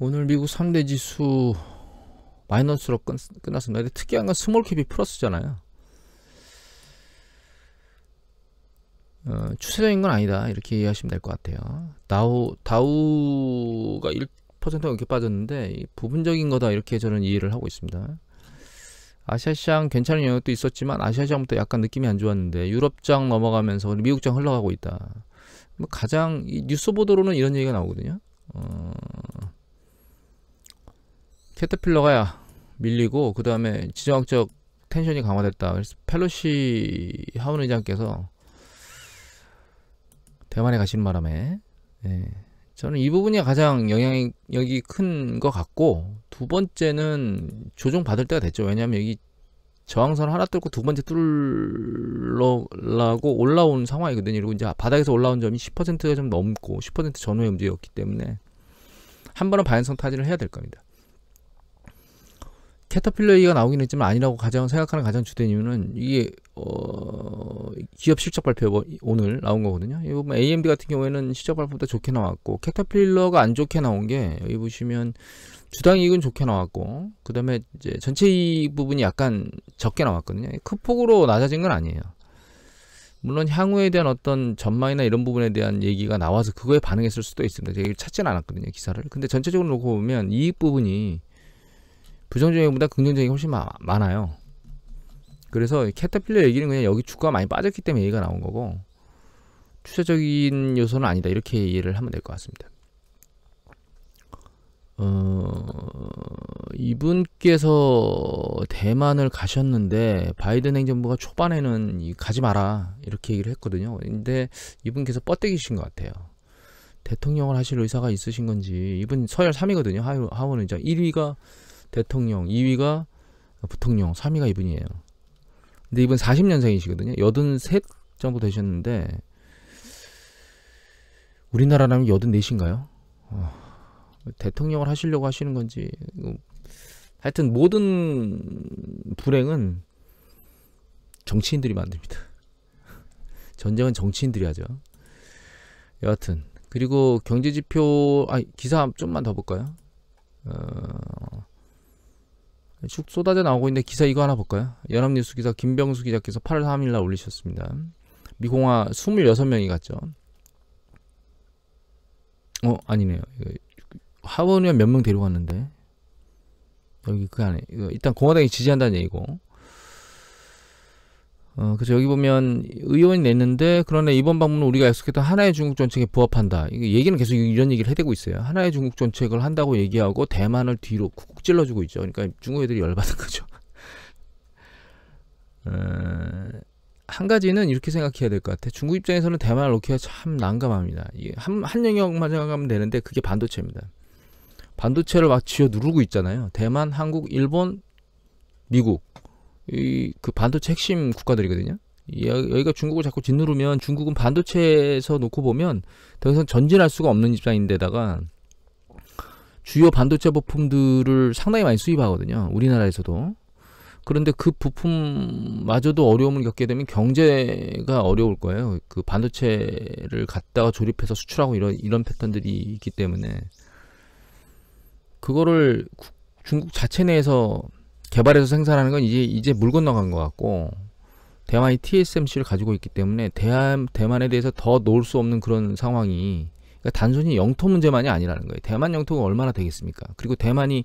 오늘 미국 3대 지수 마이너스로 끝났습니다. 근데 특이한 건 스몰캡이 플러스잖아요. 추세적인 건 아니다, 이렇게 이해하시면 될 것 같아요. 다우가 1%가 이렇게 빠졌는데 부분적인 거다, 이렇게 저는 이해를 하고 있습니다. 아시아시장 괜찮은 영역도 있었지만 아시아시장부터 약간 느낌이 안 좋았는데 유럽장 넘어가면서 미국장 흘러가고 있다. 가장 뉴스 보도로는 이런 얘기가 나오거든요. 캐터필러가 밀리고 그 다음에 지정학적 텐션이 강화됐다. 그래서 펠로시 하원 의장께서 대만에 가시는 바람에, 저는 이 부분이 가장 영향력이 큰 것 같고, 두 번째는 조정 받을 때가 됐죠. 왜냐하면 여기 저항선 하나 뚫고 두 번째 뚫으려고 올라온 상황이거든요. 그리고 이제 바닥에서 올라온 점이 10%가 좀 넘고 10% 전후의 움직였기 때문에 한 번은 방향성 타진을 해야 될 겁니다. 캐터필러 얘기가 나오긴 했지만 아니라고 생각하는 가장 주된 이유는 이게 기업 실적 발표 오늘 나온 거거든요. 여기 보면 AMD 같은 경우에는 실적 발표보다 좋게 나왔고, 캐터필러가 안 좋게 나온 게 여기 보시면 주당 이익은 좋게 나왔고, 그 다음에 이제 전체 이익 부분이 약간 적게 나왔거든요. 큰 폭으로 낮아진 건 아니에요. 물론 향후에 대한 어떤 전망이나 이런 부분에 대한 얘기가 나와서 그거에 반응했을 수도 있습니다. 제가 찾지는 않았거든요, 기사를. 근데 전체적으로 놓고 보면 이익 부분이 부정적인 것보다 긍정적인 게 훨씬 많아요. 그래서 캐터필러 얘기는 그냥 여기 주가가 많이 빠졌기 때문에 얘기가 나온 거고, 추세적인 요소는 아니다, 이렇게 이해를 하면 될 것 같습니다. 이분께서 대만을 가셨는데 바이든 행정부가 초반에는 가지 마라, 이렇게 얘기를 했거든요. 근데 이분께서 뻗대기신 것 같아요. 대통령을 하실 의사가 있으신 건지. 이분 서열 3위거든요 하원 의장. 1위가 대통령, 2위가 부통령, 3위가 이분이에요. 근데 이분 40년생이시거든요. 83 정도 되셨는데, 우리나라라면 84인가요? 대통령을 하시려고 하시는 건지. 하여튼 모든 불행은 정치인들이 만듭니다. 전쟁은 정치인들이 하죠. 여하튼, 그리고 경제지표, 기사 좀만 더 볼까요? 쭉 쏟아져 나오고 있는데 기사 이거 하나 볼까요? 연합뉴스 기사 김병수 기자께서 8월 3일날 올리셨습니다. 미공화 26명이 갔죠. 아니네요. 하원의원 몇 명 데려갔는데 여기 그 안에 일단 공화당이 지지한다는 얘기고, 그래서 여기 보면 의원이 냈는데, 그러나 이번 방문은 우리가 약속했던 하나의 중국 정책에 부합한다. 이게 얘기는 계속 이런 얘기를 해대고 있어요. 하나의 중국 정책을 한다고 얘기하고 대만을 뒤로 쿡쿡 찔러주고 있죠. 그러니까 중국 애들이 열받은 거죠. 한 가지는 이렇게 생각해야 될 것 같아. 중국 입장에서는 대만을 놓기가 참 난감합니다. 한 영역만 생각하면 되는데 그게 반도체입니다. 반도체를 막 쥐어 누르고 있잖아요. 대만, 한국, 일본, 미국. 그 반도체 핵심 국가들이거든요. 여기가 중국을 자꾸 짓누르면 중국은 반도체에서 놓고 보면 더 이상 전진할 수가 없는 입장인데다가 주요 반도체 부품들을 상당히 많이 수입하거든요, 우리나라에서도. 그런데 그 부품마저도 어려움을 겪게 되면 경제가 어려울 거예요. 그 반도체를 갖다가 조립해서 수출하고 이런 패턴들이 있기 때문에 그거를 중국 자체 내에서 개발해서 생산하는 건 이제 물 건너간 것 같고, 대만이 TSMC를 가지고 있기 때문에 대만에 대해서 더 놓을 수 없는 그런 상황이, 그러니까 단순히 영토 문제만이 아니라는 거예요. 대만 영토가 얼마나 되겠습니까? 그리고 대만이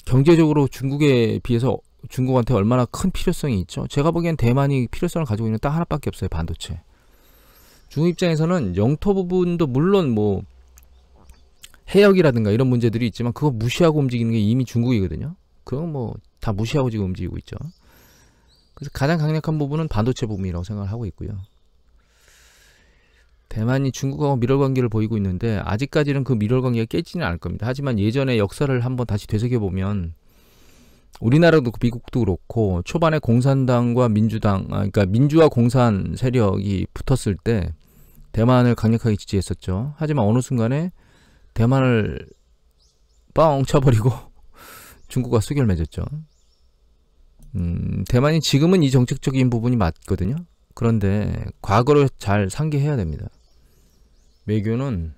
경제적으로 중국에 비해서 중국한테 얼마나 큰 필요성이 있죠. 제가 보기엔 대만이 필요성을 가지고 있는 딱 하나밖에 없어요, 반도체. 중국 입장에서는 영토 부분도 물론 뭐 해역이라든가 이런 문제들이 있지만 그거 무시하고 움직이는 게 이미 중국이거든요. 그건 뭐 다 무시하고 지금 움직이고 있죠. 그래서 가장 강력한 부분은 반도체 부분이라고 생각을 하고 있고요. 대만이 중국하고 밀월 관계를 보이고 있는데 아직까지는 그 밀월 관계가 깨지는 않을 겁니다. 하지만 예전의 역사를 한번 다시 되새겨보면 우리나라도 미국도 그렇고 초반에 공산당과 민주당, 그러니까 민주와 공산 세력이 붙었을 때 대만을 강력하게 지지했었죠. 하지만 어느 순간에 대만을 뻥 쳐버리고 중국과 수교를 맺었죠. 대만이 지금은 이 정책적인 부분이 맞거든요. 그런데 과거를 잘 상기해야 됩니다. 외교는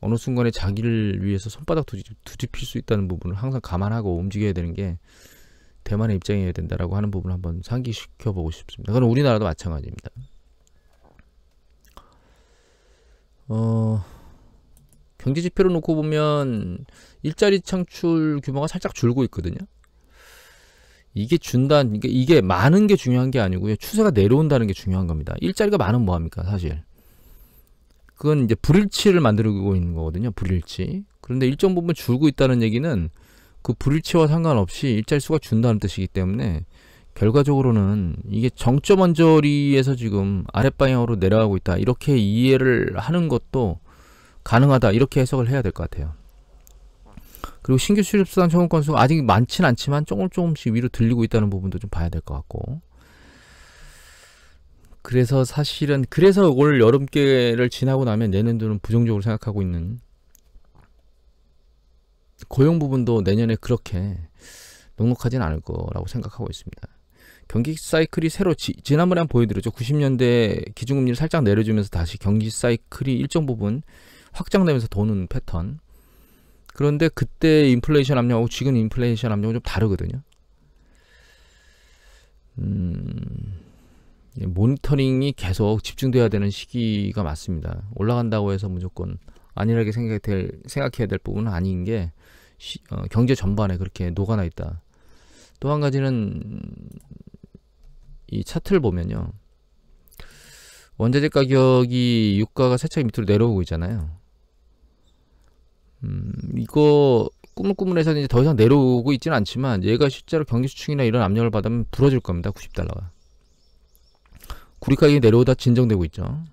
어느 순간에 자기를 위해서 손바닥 뒤집힐 수 있다는 부분을 항상 감안하고 움직여야 되는 게 대만의 입장이어야 된다라고 하는 부분을 한번 상기시켜 보고 싶습니다. 그건 우리나라도 마찬가지입니다. 경제 지표를 놓고 보면 일자리 창출 규모가 살짝 줄고 있거든요. 이게 이게 많은 게 중요한 게 아니고요. 추세가 내려온다는 게 중요한 겁니다. 일자리가 많으면 뭐합니까, 사실. 그건 이제 불일치를 만들고 있는 거거든요. 불일치. 그런데 일정 부분 줄고 있다는 얘기는 그 불일치와 상관없이 일자리 수가 준다는 뜻이기 때문에 결과적으로는 이게 정점 언저리에서 지금 아랫방향으로 내려가고 있다. 이렇게 이해를 하는 것도 가능하다. 이렇게 해석을 해야 될 것 같아요. 그리고 신규 수립수당 청구 건수가 아직 많진 않지만 조금씩 위로 들리고 있다는 부분도 좀 봐야 될 것 같고. 그래서 사실은 올 여름께를 지나고 나면 내년도는 부정적으로 생각하고 있는 고용 부분도 내년에 그렇게 넉넉하진 않을 거라고 생각하고 있습니다. 경기 사이클이 새로 지난번에 한번 보여드렸죠. 90년대 기준금리를 살짝 내려주면서 다시 경기 사이클이 일정 부분 확장되면서 도는 패턴. 그런데 그때 인플레이션 압력하고 지금 인플레이션 압력은 좀 다르거든요. 모니터링이 계속 집중돼야 되는 시기가 맞습니다. 올라간다고 해서 무조건 안일하게 생각해야 될 부분은 아닌 게 경제 전반에 그렇게 녹아나 있다. 또 한 가지는 이 차트를 보면요. 원자재 가격이 유가가 세차게 밑으로 내려오고 있잖아요. 이거 꾸물꾸물해서 이제 더 이상 내려오고 있지는 않지만 얘가 실제로 경기 수축이나 이런 압력을 받으면 부러질 겁니다. 90달러가. 구리 가격이 내려오다 진정되고 있죠.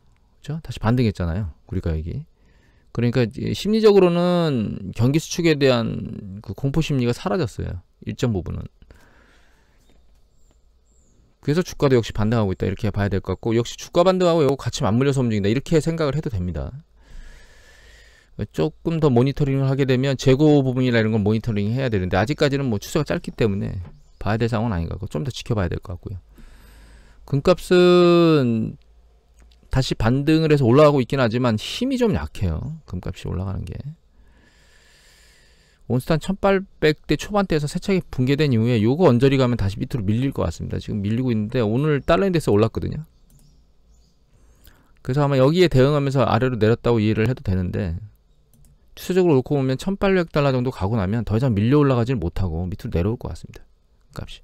그렇죠? 다시 반등했잖아요. 구리 가격이. 그러니까 심리적으로는 경기 수축에 대한 그 공포 심리가 사라졌어요. 일정 부분은. 그래서 주가도 역시 반등하고 있다. 이렇게 봐야 될 것 같고, 역시 주가 반등하고 이거 같이 맞물려서 움직인다. 이렇게 생각을 해도 됩니다. 조금 더 모니터링을 하게 되면 재고 부분이나 이런 건 모니터링 해야 되는데 아직까지는 뭐 추세가 짧기 때문에 봐야 될 상황은 아닌 것 같고 좀 더 지켜봐야 될 것 같고요. 금값은 다시 반등을 해서 올라가고 있긴 하지만 힘이 좀 약해요. 금값이 올라가는 게. 온스탄 1800대 초반대에서 세차게 붕괴된 이후에 요거 언저리 가면 다시 밑으로 밀릴 것 같습니다. 지금 밀리고 있는데 오늘 달러인덱스 올랐거든요. 그래서 아마 여기에 대응하면서 아래로 내렸다고 이해를 해도 되는데 추세적으로 놓고 보면 1800달러 정도 가고 나면 더 이상 밀려 올라가지를 못하고 밑으로 내려올 것 같습니다. 값이.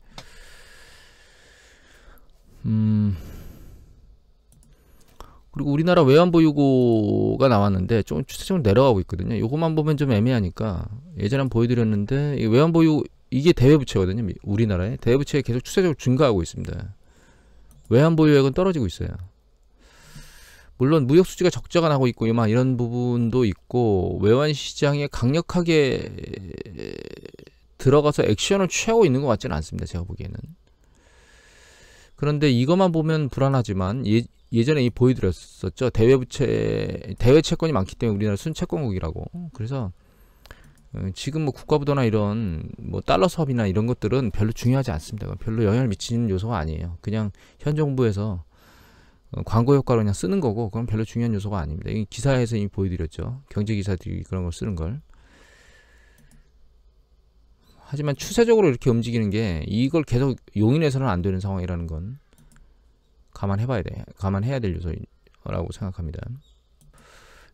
그리고 우리나라 외환보유고가 나왔는데 좀 추세적으로 내려가고 있거든요. 요것만 보면 좀 애매하니까 예전에 한번 보여드렸는데 이 외환보유 이게 대외부채거든요. 우리나라에 대외부채가 계속 추세적으로 증가하고 있습니다. 외환보유액은 떨어지고 있어요. 물론 무역수지가 적자가 나고 있고 이런 부분도 있고 외환시장에 강력하게 들어가서 액션을 취하고 있는 것 같지는 않습니다. 제가 보기에는. 그런데 이것만 보면 불안하지만 예전에 보여드렸었죠. 대외 채권이 많기 때문에 우리나라 순채권국이라고. 그래서 지금 뭐 국가부도나 이런 뭐 달러 수합이나 이런 것들은 별로 중요하지 않습니다. 별로 영향을 미치는 요소가 아니에요. 그냥 현 정부에서 광고 효과로 그냥 쓰는 거고 그건 별로 중요한 요소가 아닙니다. 이 기사에서 이미 보여드렸죠. 경제 기사들이 그런 걸 쓰는 걸. 하지만 추세적으로 이렇게 움직이는 게 이걸 계속 용인해서는 안 되는 상황이라는 건 감안해야 될 요소라고 생각합니다.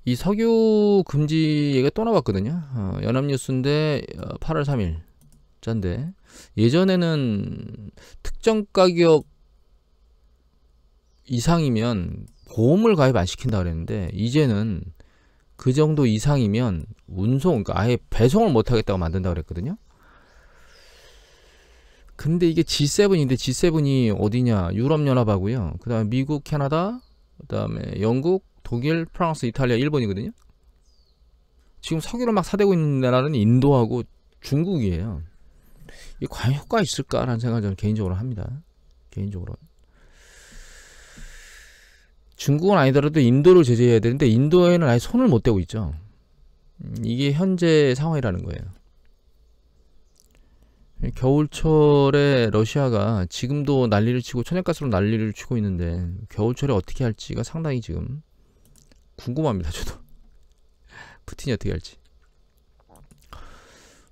이 석유 금지 얘기가 또 나왔거든요. 연합뉴스인데 8월 3일자인데 예전에는 특정 가격 이상이면 보험을 가입 안 시킨다 그랬는데 이제는 그 정도 이상이면 운송, 그러니까 아예 배송을 못 하겠다고 만든다 그랬거든요. 근데 이게 G7인데 G7이 어디냐? 유럽연합하고요. 그 다음에 미국, 캐나다, 그 다음에 영국, 독일, 프랑스, 이탈리아, 일본이거든요. 지금 석유를 막 사대고 있는 나라는 인도하고 중국이에요. 이게 과연 효과가 있을까라는 생각을 저는 개인적으로 합니다. 개인적으로. 중국은 아니더라도 인도를 제재해야 되는데 인도에는 아예 손을 못 대고 있죠. 이게 현재 상황이라는 거예요. 겨울철에 러시아가 지금도 난리를 치고 천연가스로 난리를 치고 있는데 겨울철에 어떻게 할지가 상당히 지금 궁금합니다. 저도 푸틴이 어떻게 할지.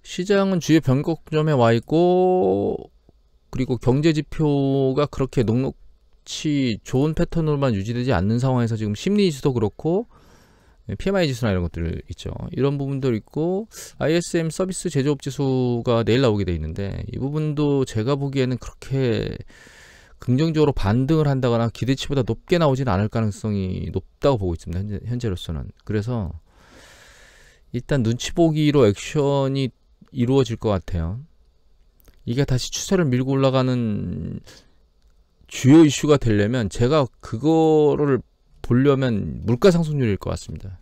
시장은 주요 변곡점에 와 있고, 그리고 경제 지표가 그렇게 녹록치 좋은 패턴으로만 유지되지 않는 상황에서 지금 심리 지수도 그렇고 PMI 지수나 이런 것들 있죠. 이런 부분도 있고 ISM 서비스 제조업 지수가 내일 나오게 돼 있는데 이 부분도 제가 보기에는 그렇게 긍정적으로 반등을 한다거나 기대치보다 높게 나오지는 않을 가능성이 높다고 보고 있습니다. 현재로서는. 그래서 일단 눈치 보기로 액션이 이루어질 것 같아요. 이게 다시 추세를 밀고 올라가는 주요 이슈가 되려면 제가 그거를 보려면 물가 상승률일 것 같습니다.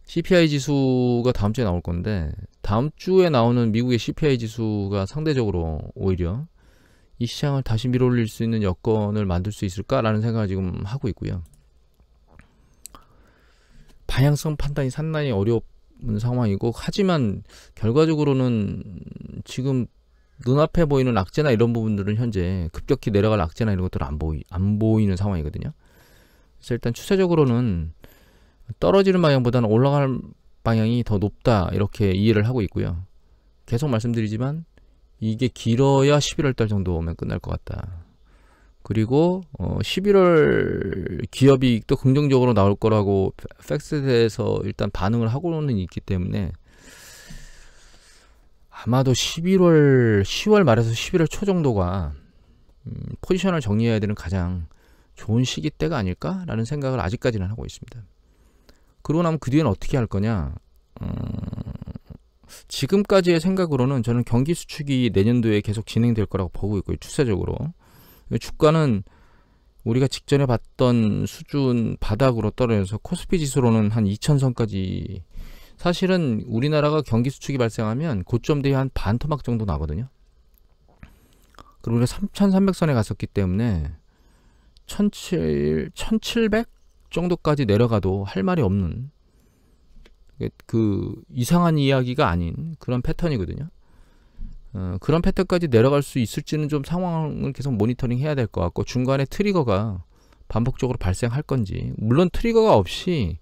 CPI 지수가 다음 주에 나올 건데 다음 주에 나오는 미국의 CPI 지수가 상대적으로 오히려 이 시장을 다시 밀어올릴 수 있는 여건을 만들 수 있을까라는 생각을 지금 하고 있고요. 방향성 판단이 상당히 어려운 상황이고 하지만 결과적으로는 지금 눈앞에 보이는 악재나 이런 부분들은 현재 급격히 내려갈 악재나 이런 것들은 안 보이는 상황이거든요. 그래서 일단 추세적으로는 떨어지는 방향보다는 올라가는 방향이 더 높다 이렇게 이해를 하고 있고요. 계속 말씀드리지만 이게 길어야 11월 달 정도 오면 끝날 것 같다. 그리고 11월 기업이익도 긍정적으로 나올 거라고 팩스에 대해서 일단 반응을 하고는 있기 때문에 아마도 10월 말에서 11월 초 정도가 포지션을 정리해야 되는 가장 좋은 시기 때가 아닐까라는 생각을 아직까지는 하고 있습니다. 그러고 나면 그 뒤에는 어떻게 할 거냐? 지금까지의 생각으로는 저는 경기 수축이 내년도에 계속 진행될 거라고 보고 있고요. 추세적으로. 주가는 우리가 직전에 봤던 수준 바닥으로 떨어져서 코스피 지수로는 한 2000선까지 사실은 우리나라가 경기 수축이 발생하면 고점 대비 한 반 토막 정도 나거든요. 그리고 우리가 3300선에 갔었기 때문에 1700 정도까지 내려가도 할 말이 없는 그 이상한 이야기가 아닌 그런 패턴이거든요. 그런 패턴까지 내려갈 수 있을지는 좀 상황을 계속 모니터링 해야 될 것 같고 중간에 트리거가 반복적으로 발생할 건지 물론 트리거가 없이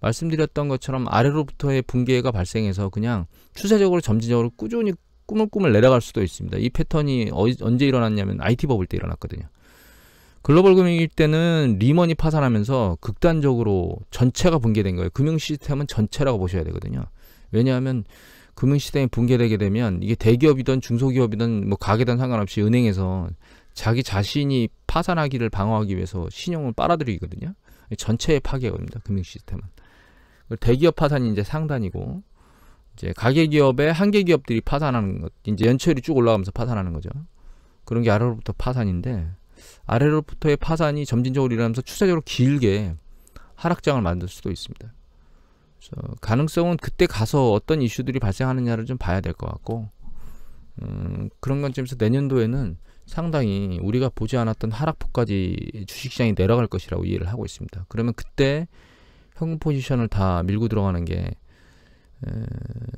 말씀드렸던 것처럼 아래로부터의 붕괴가 발생해서 그냥 추세적으로 점진적으로 꾸준히 꾸물꾸물 내려갈 수도 있습니다. 이 패턴이 언제 일어났냐면 IT 버블 때 일어났거든요. 글로벌 금융위기 때는 리먼이 파산하면서 극단적으로 전체가 붕괴된 거예요. 금융 시스템은 전체라고 보셔야 되거든요. 왜냐하면 금융 시스템이 붕괴되게 되면 이게 대기업이든 중소기업이든 뭐 가게든 상관없이 은행에서 자기 자신이 파산하기를 방어하기 위해서 신용을 빨아들이거든요. 전체의 파괴입니다. 금융 시스템은. 대기업 파산이 이제 상단이고 이제 가계 기업의 한계 기업들이 파산하는 것, 이제 연체율이 쭉 올라가면서 파산하는 거죠. 그런 게 아래로부터 파산인데 아래로부터의 파산이 점진적으로 일어나면서 추세적으로 길게 하락장을 만들 수도 있습니다. 그래서 가능성은 그때 가서 어떤 이슈들이 발생하느냐를 좀 봐야 될 것 같고 그런 관점에서 내년도에는 상당히 우리가 보지 않았던 하락폭까지 주식시장이 내려갈 것이라고 이해를 하고 있습니다. 그러면 그때 현금 포지션을 다 밀고 들어가는 게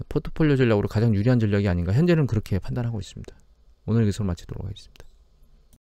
포트폴리오 전략으로 가장 유리한 전략이 아닌가 현재는 그렇게 판단하고 있습니다. 오늘 여기서 마치도록 하겠습니다.